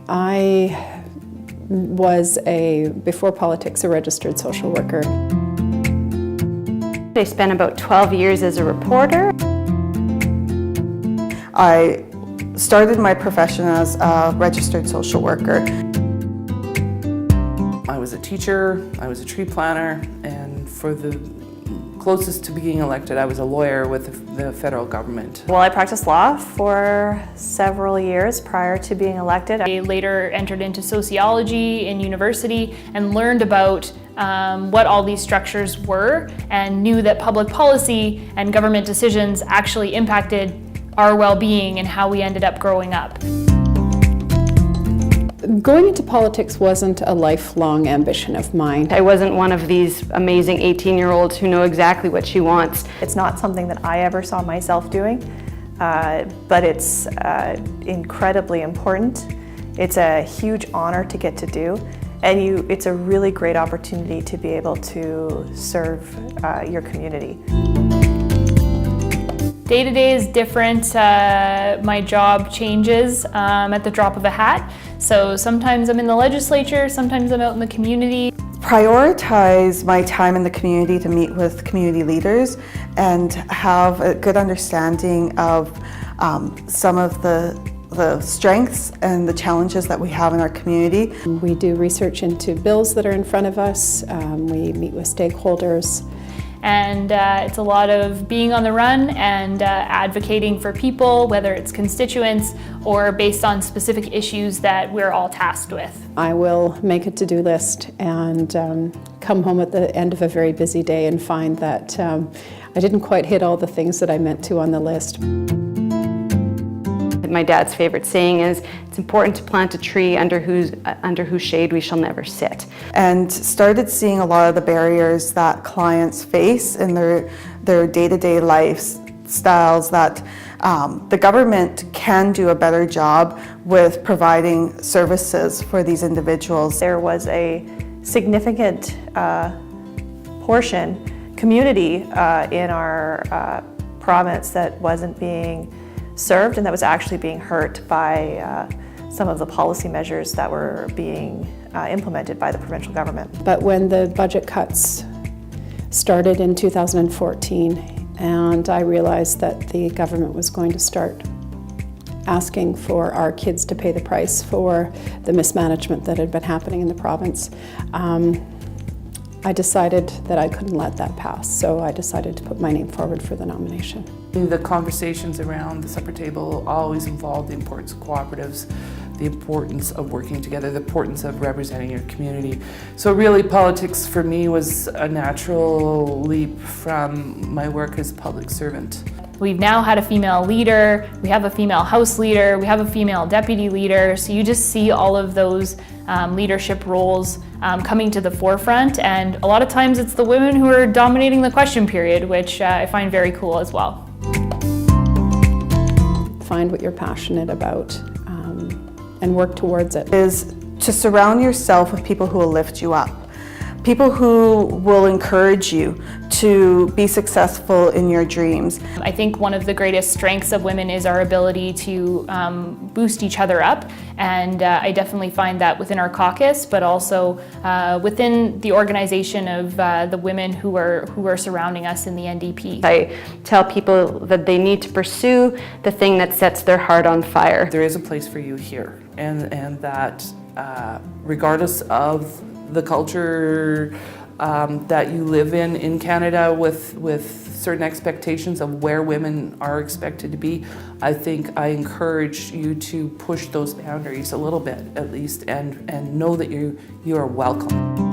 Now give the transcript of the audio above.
I was, before politics, a registered social worker. I spent about 12 years as a reporter. I started my profession as a registered social worker. I was a teacher, I was a tree planter, and for the closest to being elected, I was a lawyer with the federal government. Well, I practiced law for several years prior to being elected. I later entered into sociology in university and learned about what all these structures were and knew that public policy and government decisions actually impacted our well-being and how we ended up growing up. Going into politics wasn't a lifelong ambition of mine. I wasn't one of these amazing 18-year-olds who know exactly what she wants. It's not something that I ever saw myself doing, but it's incredibly important. It's a huge honor to get to do, and it's a really great opportunity to be able to serve your community. Day-to-day is different. My job changes at the drop of a hat. So sometimes I'm in the legislature, sometimes I'm out in the community. Prioritize my time in the community to meet with community leaders and have a good understanding of some of the strengths and the challenges that we have in our community. We do research into bills that are in front of us. We meet with stakeholders. And it's a lot of being on the run and advocating for people, whether it's constituents or based on specific issues that we're all tasked with. I will make a to-do list and come home at the end of a very busy day and find that I didn't quite hit all the things that I meant to on the list. My dad's favorite saying is, it's important to plant a tree under whose shade we shall never sit. And started seeing a lot of the barriers that clients face in their day-to-day lifestyles, that the government can do a better job with providing services for these individuals. There was a significant community in our province that wasn't being served and that was actually being hurt by some of the policy measures that were being implemented by the provincial government. But when the budget cuts started in 2014 and I realized that the government was going to start asking for our kids to pay the price for the mismanagement that had been happening in the province, I decided that I couldn't let that pass, so I decided to put my name forward for the nomination. The conversations around the supper table always involved the importance of cooperatives, the importance of working together, the importance of representing your community. So really politics for me was a natural leap from my work as a public servant. We've now had a female leader, we have a female House leader, we have a female deputy leader, so you just see all of those leadership roles coming to the forefront, and a lot of times it's the women who are dominating the question period, which I find very cool as well. Find what you're passionate about and work towards it. Is to surround yourself with people who will lift you up. People who will encourage you to be successful in your dreams. I think one of the greatest strengths of women is our ability to boost each other up, and I definitely find that within our caucus, but also within the organization of the women who are surrounding us in the NDP. I tell people that they need to pursue the thing that sets their heart on fire. There is a place for you here, and that regardless of the culture that you live in Canada with certain expectations of where women are expected to be, I think I encourage you to push those boundaries a little bit at least and know that you are welcome.